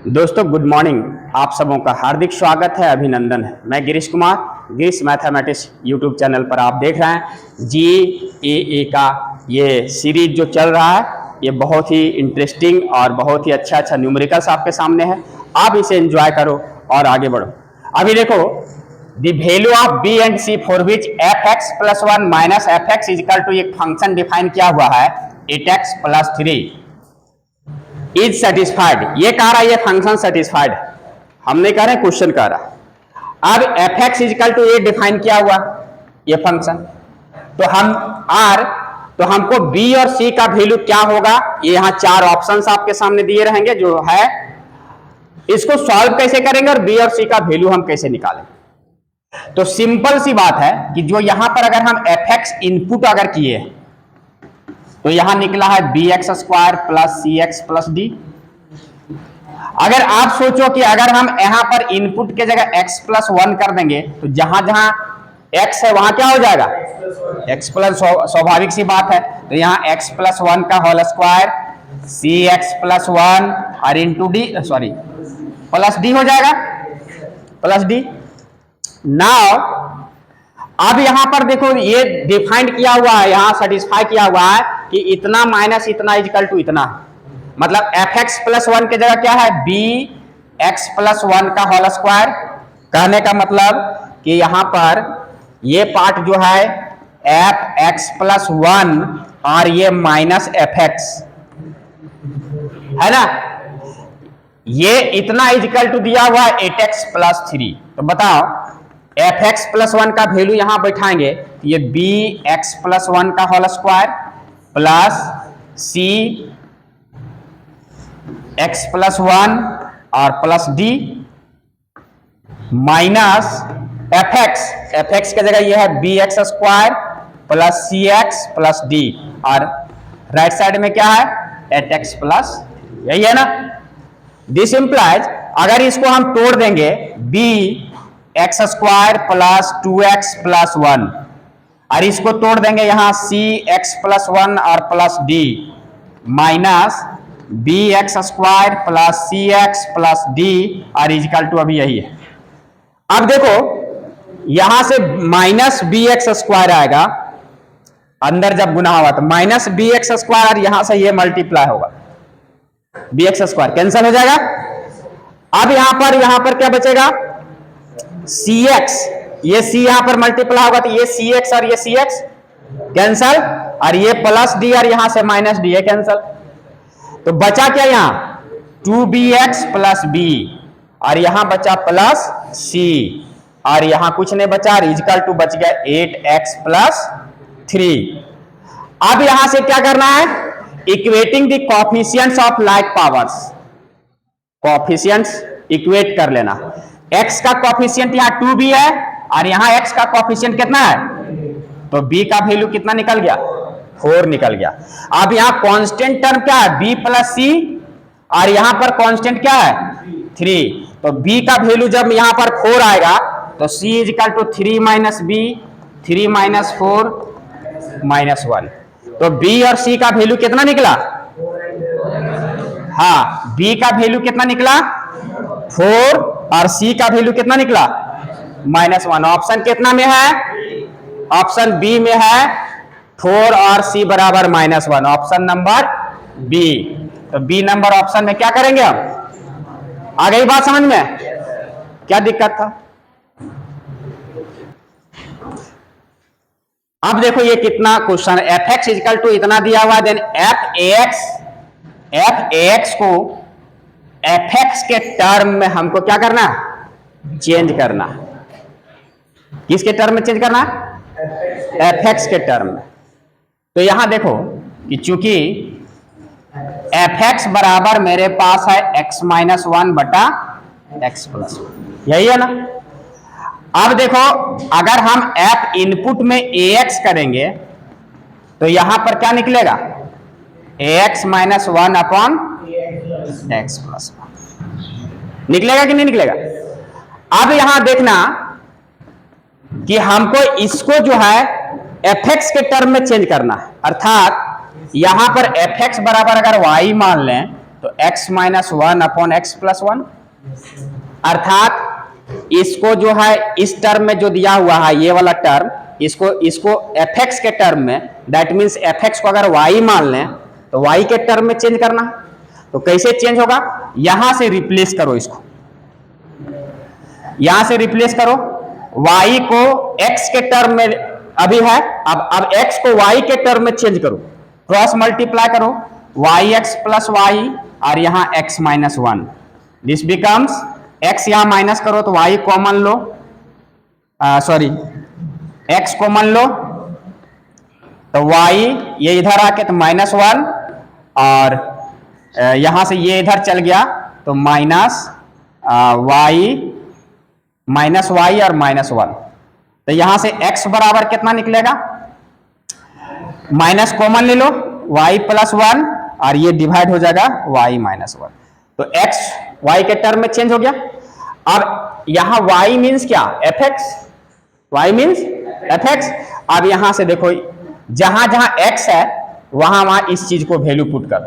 दोस्तों good morning. आप सबों का हार्दिक स्वागत है, अभिनंदन है। मैं Girish Kumar, Girish mathematics YouTube channel पर आप देख रहे हैं। GAA का ये सीरीज जो चल रहा है ये बहुत ही इंटरेस्टिंग और बहुत ही अच्छा न्यूमेरिकल्स आपके सामने है। आप इसे एंजॉय करो और आगे बढ़ो। अभी देखो, the value of B and C for which fx + 1 minus fx is equal to एक फंक्शन डिफाइन किया हुआ है 8x + 3 इज सेटिस्फाइड। ये कह रहा है ये फंक्शन सेटिस्फाइड है, हमने कह रहे हैं क्वेश्चन कह रहा है। अब fx इजिकल टू ये डिफाइन किया हुआ ये फंक्शन, तो हम r तो हमको b और c का वैल्यू क्या होगा, ये यहाँ चार ऑप्शंस आपके सामने दिए रहेंगे जो है। इसको सॉल्व कैसे करेंगे और b और c का वैल्यू हम कैसे निकालेंगे। तो सिंपल सी बात है कि जो यहां पर अगर हम fx इनपुट अगर किए तो यहां निकला है bx² + cx + d। अगर आप सोचो कि अगर हम यहां पर इनपुट के जगह x + 1 कर देंगे तो जहां जहां x है वहां क्या हो जाएगा x +, स्वाभाविक सी बात है। तो यहां x + 1 का होल स्क्वायर cx + 1 और into D sorry plus D हो जाएगा, प्लस डी। नाउ अब यहां पर देखो ये डिफाइंड किया हुआ है, यहां सेटिस्फाई किया हुआ है कि इतना माइनस इतना इक्वल टू इतना, मतलब fx + 1 की जगह क्या है bx + 1 का होल स्क्वायर। कहने का मतलब कि यहां पर ये पार्ट जो है fx + 1 और ये माइनस fx है ना, ये इतना इक्वल टू दिया हुआ है 8x + 3। तो बताओ fx + 1 का वैल्यू यहां बैठाएंगे, ये bx + 1 का whole square plus c x + 1 और प्लस d माइनस fx की जगह ये है bx² + cx + d और राइट साइड में क्या है 8x +, यही है ना। दिस इंप्लाइज अगर इसको हम तोड़ देंगे bx² + 2x + 1 और इसको तोड़ देंगे यहां cx + 1 और plus d minus bx² + cx + d और इक्वल टू अभी यही है। अब देखो यहां से माइनस bx² आएगा, अंदर जब गुना होगा तो माइनस bx² और यहां से ये मल्टीप्लाई होगा, bx² कैंसिल हो जाएगा। अब यहां पर क्या बचेगा cx, ये c यहां पर मल्टीप्लाई होगा तो ये cx और ये cx कैंसल और ये प्लस d और यहां से माइनस d है कैंसल। तो बचा क्या यहां 2bx + b और यहां बचा प्लस c और यहां कुछ नहीं बचा, इक्वल टू बच गया 8x + 3। अब यहां से क्या करना है, equating the coefficients of like powers, coefficients equate कर लेना। x का कोएफिशिएंट यहां 2b है और यहां x का कोएफिशिएंट कितना है, तो b का वैल्यू कितना निकल गया 4 निकल गया। अब यहां कांस्टेंट टर्म क्या है b + c और यहां पर कांस्टेंट क्या है 3, तो b का वैल्यू जब यहां पर 4 आएगा तो c = 3 - b 3 - 4 - 1, तो b और c का वैल्यू कितना निकला, हाँ b का वैल्यू कितना निकला 4 और c का वैल्यू कितना निकला -1। ऑप्शन कितना में है, ऑप्शन बी में है 4 और c बराबर -1, ऑप्शन नंबर बी। तो बी नंबर ऑप्शन में क्या करेंगे हम, आ गई बात समझ में, क्या दिक्कत था। अब देखो ये कितना क्वेश्चन है, fx इक्वल टू इतना दिया हुआ है, देन fax को fx के टर्म में हमको क्या करना है, चेंज करना। किसके टर्म में चेंज करना, fx के टर्म में। तो यहां देखो कि चूंकि fx बराबर मेरे पास है x - 1 बटा x + 1, यही है ना। अब देखो अगर हम f इनपुट में ax करेंगे तो यहां पर क्या निकलेगा ax - 1 अपॉन x + 1 निकलेगा कि नहीं निकलेगा। अब यहां देखना कि हमको इसको जो है fx के टर्म में चेंज करना है, अर्थात यहां पर fx बराबर अगर y मान लें तो x minus one upon x plus one, अर्थात इसको जो है इस टर्म में जो दिया हुआ है ये वाला टर्म, इसको fx के टर्म में, दैट मीन्स fx को अगर y मान लें तो y के टर्म में चेंज करना है। तो कैसे चेंज होगा, यहां से रिप्लेस करो, इसको यहां से रिप्लेस करो, y को x के टर्म में अभी है, अब x को y के टर्म में चेंज करो, क्रॉस मल्टीप्लाई करो, yx प्लस वाई और यहां x minus one, this becomes x, यहां माइनस करो तो y कॉमन लो, सॉरी x कॉमन लो तो y ये इधर आके तो माइनस वन, और यहां से ये इधर चल गया तो माइनस y, माइनस वाई और माइनस वन, तो यहां से x बराबर कितना निकलेगा, माइनस कॉमन ले लो y प्लस वन और ये डिवाइड हो जाएगा y माइनस वन, तो x y के टर्म में चेंज हो गया। अब यहां y मीन्स क्या, fx, y मीन्स fx। अब यहां से देखो जहां जहां x है वहां वहां इस चीज को वैल्यू पुट कर,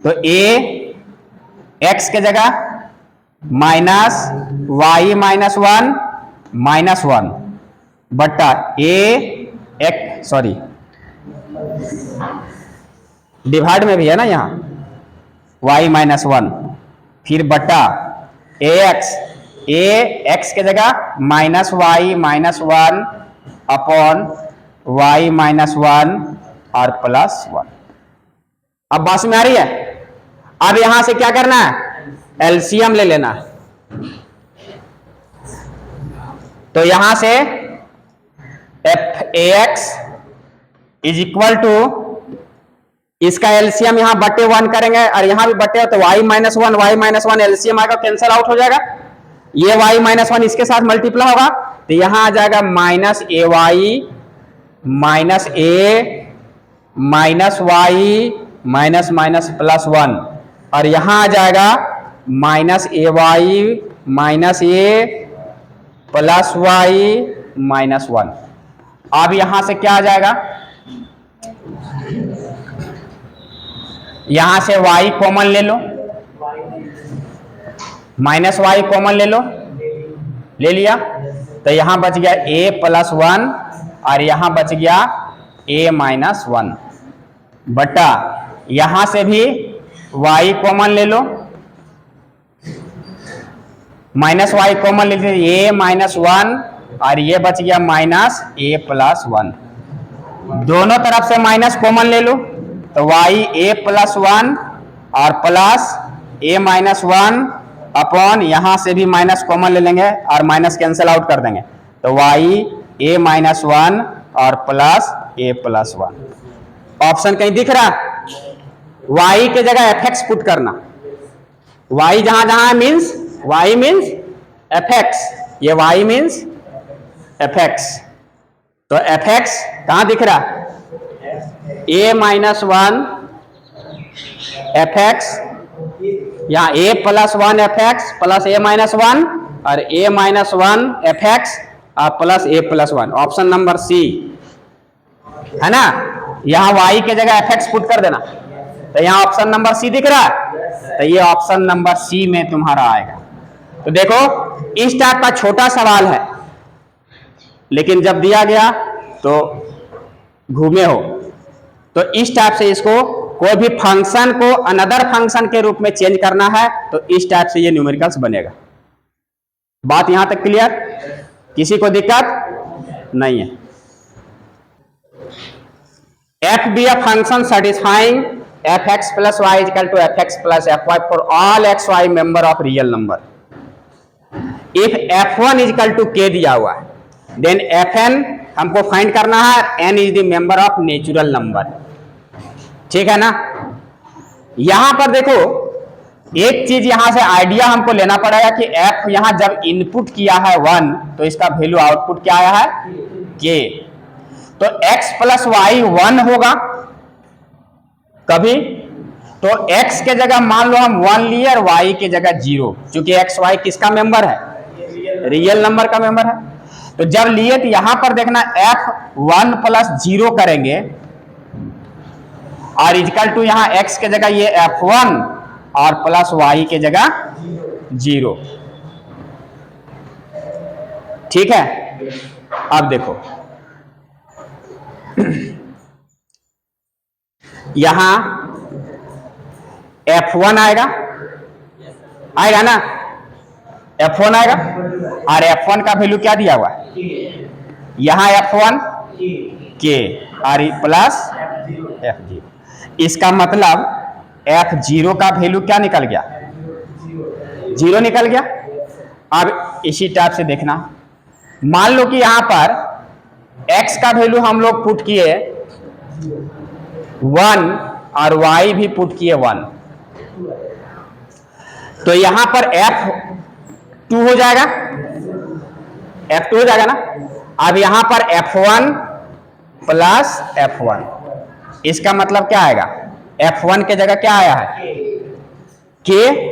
तो a x के जगह minus Y minus one minus one बट्टा डिवाइड में भी है ना यहाँ y माइनस वन, फिर बट्टा एक्स के जगह minus Y minus one upon Y minus one और प्लस वन। अब बात में आ रही है। अब यहां से क्या करना है, एलसीएम ले लेना है, तो यहां से f(ax) इज इक्वल टू, इसका एलसीएम यहां बट्टे वन करेंगे और यहां भी बट्टे, तो y माइनस वन एलसीएम आएगा, कैंसिल आउट हो जाएगा, ये y माइनस वन इसके साथ मल्टीप्लाई होगा तो यहां आ जाएगा minus A Y minus A minus Y minus minus plus one, और यहां आ जाएगा minus A Y minus A plus Y minus one. अब यहां से क्या आ जाएगा, यहां से y कॉमन ले लो, माइनस वाई कॉमन ले लो, ले लिया तो यहां बच गया a प्लस वन और यहां बच गया a माइनस वन, बटा यहां से भी y कॉमन ले लो, माइनस वाई कॉमन ले लीजिए a माइनस वन और ये बच गया माइनस a प्लस वन, दोनों तरफ से माइनस कॉमन ले लो तो y a प्लस वन और plus a minus one upon यहां से भी माइनस कॉमन ले लेंगे और माइनस कैंसिल आउट कर देंगे तो y a माइनस वन और plus a plus one. Option कहीं दिख रहा, y के जगह fx पुट करना, y जहां जहां मीन्स y मीन्स fx, ये y मीन्स fx, तो fx कहां दिख रहा, a माइनस वन fx, यहाँ a plus one fx plus a minus one और a माइनस वन fx और plus a plus one, option number C है ना। यहाँ y के जगह fx पुट कर देना तो यहाँ ऑप्शन नंबर सी दिख रहा है, तो ये ऑप्शन नंबर सी में तुम्हारा आएगा। तो देखो इस टाइप का छोटा सवाल है, लेकिन जब दिया गया तो घूमे हो, तो इस टाइप से इसको कोई भी फंक्शन को अनदर फंक्शन के रूप में चेंज करना है तो इस टाइप से ये न्यूमेरिकल्स बनेगा। बात यहां तक क्लियर, किसी को दिक्कत नहीं है। f be a function satisfying fx plus y is equal to fx plus fy for all xy member of real number if f1 is equal to k दिया हुआ है, then fn हमको फाइंड करना है, n is the member of natural number, ठीक है ना। यहां पर देखो एक चीज यहां से आइडिया हमको लेना पड़ेगा कि f यहां जब इनपुट किया है 1 तो इसका वैल्यू आउटपुट क्या आया है k, तो x प्लस वाई 1 होगा कभी, तो x के जगह मान लो हम 1 लिए और y के जगह 0, क्योंकि x y किसका मेंबर है, रियल नंबर का मेंबर है। तो जब लिए तो यहां पर देखना f1 प्लस 0 करेंगे और इक्वल टू यहाँ x के जगह ये f1 और प्लस y के जगह 0। ठीक है, अब देखो यहां f1 आएगा ना, f1 आएगा और f1 का वैल्यू क्या दिया हुआ है, यहां f1 k और प्लस f0। इसका मतलब f0 का वैल्यू क्या निकल गया, 0 निकल गया। अब इसी टाइप से देखना, मान लो कि यहां पर x का वैल्यू हम लोग पुट किए 1 और y भी पुट किए 1, तो यहां पर f2 हो जाएगा, f2 हो जाएगा ना। अब यहां पर f1 प्लस f1, इसका मतलब क्या आएगा, f1 के जगह क्या आया है k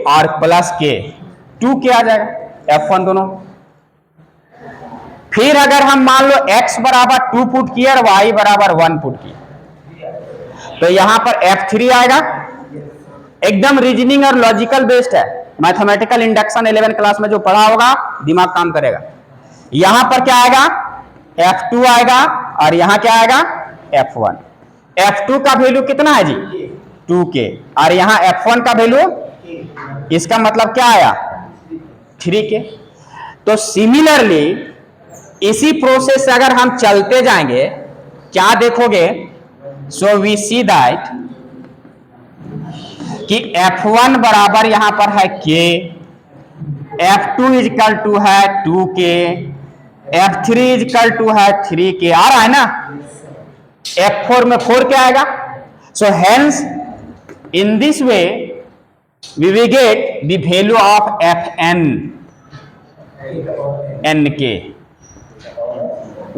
और प्लस k, 2k आ जाएगा f1 दोनों। फिर अगर हम मान लो x बराबर 2 पुट किए और y बराबर 1 पुट किए, तो यहां पर f3 आएगा। एकदम रीजनिंग और लॉजिकल बेस्ड है, मैथमेटिकल इंडक्शन 11 क्लास में जो पढ़ा होगा दिमाग काम करेगा। यहां पर क्या आएगा, f2 आएगा और यहां क्या आएगा f1। f2 का वैल्यू कितना है जी 2k और यहां f1 का वैल्यू, इसका मतलब क्या आया 3k। तो सिमिलरली इसी प्रोसेस से अगर हम चलते जाएंगे क्या देखोगे, सो वी सी दैट कि f1 बराबर यहां पर है k, f2 इजकल टू है 2k, f3 इजकल टू है 3k आ रहा है ना, f4 में 4 क्या आएगा। So hence in this way we will get the value of fn, nk,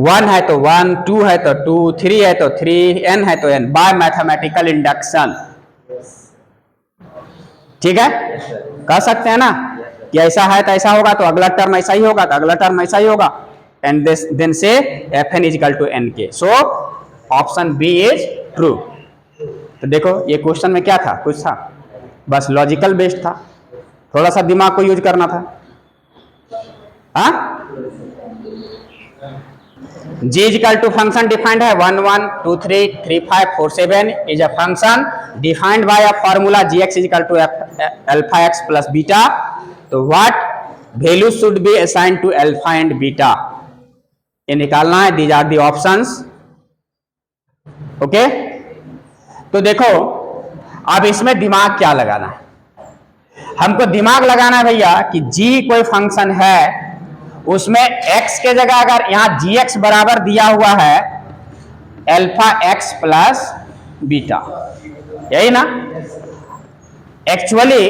1 है तो 1, 2 है तो 2, 3 है तो 3, n है तो n, बाय मैथमेटिकल इंडक्शन। ठीक है, कह सकते हैं ना कि ऐसा है तो ऐसा होगा, तो अगला टर्म ऐसा ही होगा, तो अगला टर्म ऐसा ही होगा, एंड देन से fn equal to nk। So option B is true. तो देखो ये क्वेश्चन में क्या था, कुछ था बस लॉजिकल बेस्ड था, थोड़ा सा दिमाग को यूज करना था। हाँ, g equal to function defined है 1 1 2 3 3 5 4 7 is a function defined by a formula gx equal to alpha x plus beta. तो what value should be assign to alpha and beta, ये निकालना है। These are the options. Okay, तो देखो अब इसमें दिमाग क्या लगाना है, हमको दिमाग लगाना है भैया कि g कोई फंक्शन है, उसमें x के जगह अगर यहां gx बराबर दिया हुआ है अल्फा x प्लस बीटा, यही ना। एक्चुअली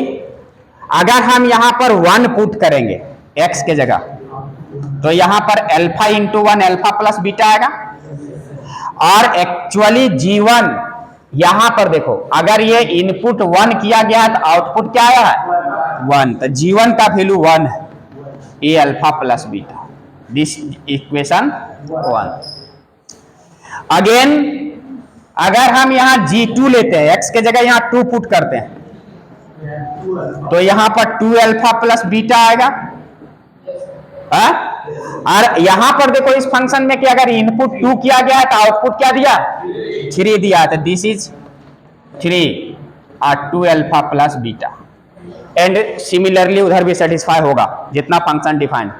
अगर हम यहां पर 1 पुट करेंगे x के जगह, तो यहां पर alpha into 1 alpha plus beta आएगा। और एक्चुअली g1 यहां पर देखो, अगर ये इनपुट 1 किया गया है तो आउटपुट क्या आया है 1, तो g1 का वैल्यू 1 है, A alpha plus beta, this equation 1। Again अगर हम यहां g2 लेते हैं, x के जगह यहां 2 पुट करते हैं, तो यहां पर 2 अल्फा प्लस बीटा आएगा। और यहां पर देखो इस फंक्शन में कि अगर इनपुट 2 किया गया है तो आउटपुट क्या दिया 3 दिया है, तो दिस इज 3 और 2 alpha plus beta. And similarly उधर भी सेटिस्फाई होगा जितना फंक्शन डिफाइंड,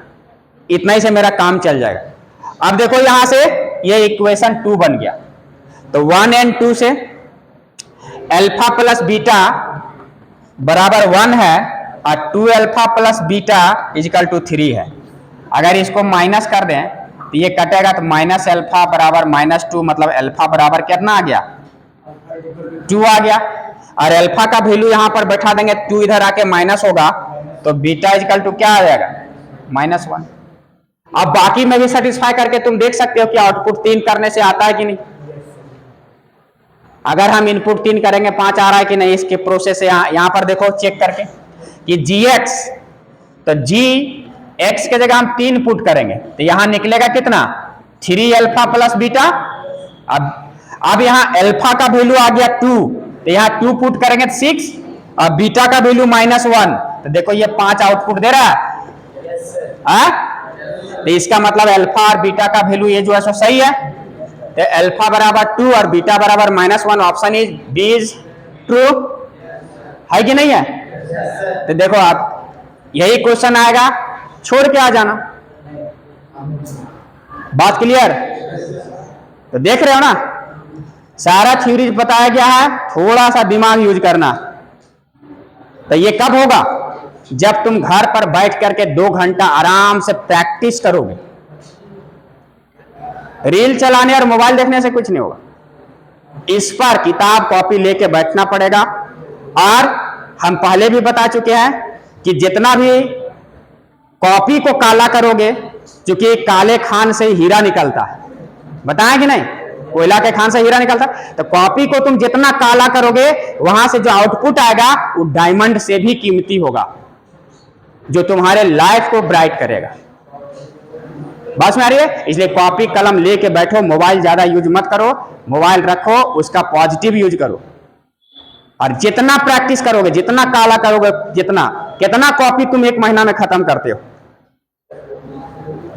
इतना ही से मेरा काम चल जाएगा। अब देखो यहां से ये इक्वेशन 2 बन गया, तो 1 एंड 2 से अल्फा प्लस बीटा बराबर 1 है और 2 alpha plus beta is equal to 3 है। अगर इसको माइनस कर दें तो ये कटेगा, तो माइनस अल्फा बराबर माइनस 2, मतलब अल्फा बराबर कितना आ गया 2 आ गया। और अल्फा का वैल्यू यहां पर बैठा देंगे, 2 इधर आके माइनस होगा, तो बीटा इजिकल टू क्या आ जाएगा -1। अब बाकी में भी सेटिस्फाई करके तुम देख सकते हो कि आउटपुट 3 करने से आता है कि नहीं। अगर हम इनपुट 3 करेंगे 5 आ रहा है कि नहीं, इसके प्रोसेस यहां पर देखो चेक करके कि gx, तो gx के जगह हम 3 पुट करेंगे तो यहां निकलेगा कितना 3 अल्फा प्लस बीटा। अब अब यहाँ अल्फा का वैल्यू आ गया 2, तो यहाँ 2 पुट करेंगे 6 और बीटा का वैल्यू -1, तो देखो ये 5 आउटपुट दे रहा है। तो इसका मतलब अल्फा और बीटा का वैल्यू ये जो है सो सही है। तो अल्फा बराबर 2 और बीटा बराबर -1, option is B is true, है कि नहीं है? तो देखो आप यही क्वेश्चन आएगा, छोड़ के आ जाना। बात क्लियर? तो देख रहे हो ना, सारा थ्योरी बताया गया है, थोड़ा सा दिमाग यूज करना। तो ये कब होगा? जब तुम घर पर बैठ करके 2 घंटा आराम से प्रैक्टिस करोगे। रील चलाने और मोबाइल देखने से कुछ नहीं होगा। इस पर किताब कॉपी लेके बैठना पड़ेगा। और हम पहले भी बता चुके हैं कि जितना भी कॉपी को काला करोगे, क्योंकि काले खान से हीरा निकलता है, बताएं कि नहीं? कोयला के खान से हीरा निकलता है। तो कॉपी को तुम जितना काला करोगे, वहां से जो आउटपुट आएगा वो डायमंड से भी कीमती होगा, जो तुम्हारे लाइफ को ब्राइट करेगा। बस में आ रही है? इसलिए कॉपी कलम लेके बैठो, मोबाइल ज्यादा यूज मत करो, मोबाइल रखो, उसका पॉजिटिव यूज करो। और जितना प्रैक्टिस करोगे, जितना काला करोगे, कितना कॉपी तुम 1 महीना में खत्म करते हो।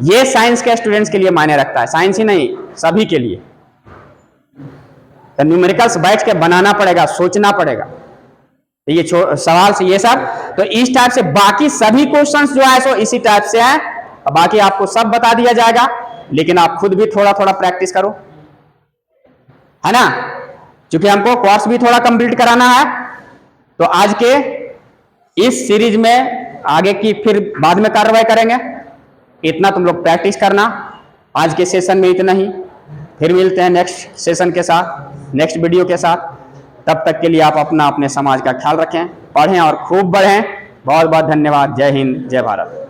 ये साइंस के स्टूडेंट्स के लिए मायने रखता है, साइंस ही नहीं, सभी के लिए। तो न्यूमेरिकल्स बैठ के बनाना पड़ेगा, सोचना पड़ेगा। तो ये सवाल से ये सब, तो इस टाइप से बाकी सभी क्वेश्चंस जो है सो इसी टाइप से हैं। बाकी आपको सब बता दिया जाएगा, लेकिन आप खुद भी थोड़ा थोड़ा प्रैक्टिस करो, है ना? क्योंकि हमको कोर्स भी थोड़ा कंप्लीट कराना है। तो आज के इस सीरीज में आगे की फिर बाद में कार्रवाई करेंगे। इतना तुम लोग प्रैक्टिस करना। आज के सेशन में इतना ही, फिर मिलते हैं नेक्स्ट सेशन के साथ, नेक्स्ट वीडियो के साथ। तब तक के लिए आप अपना, अपने समाज का ख्याल रखें, पढ़ें और खूब बढ़ें। बहुत बहुत धन्यवाद। जय हिंद, जय भारत।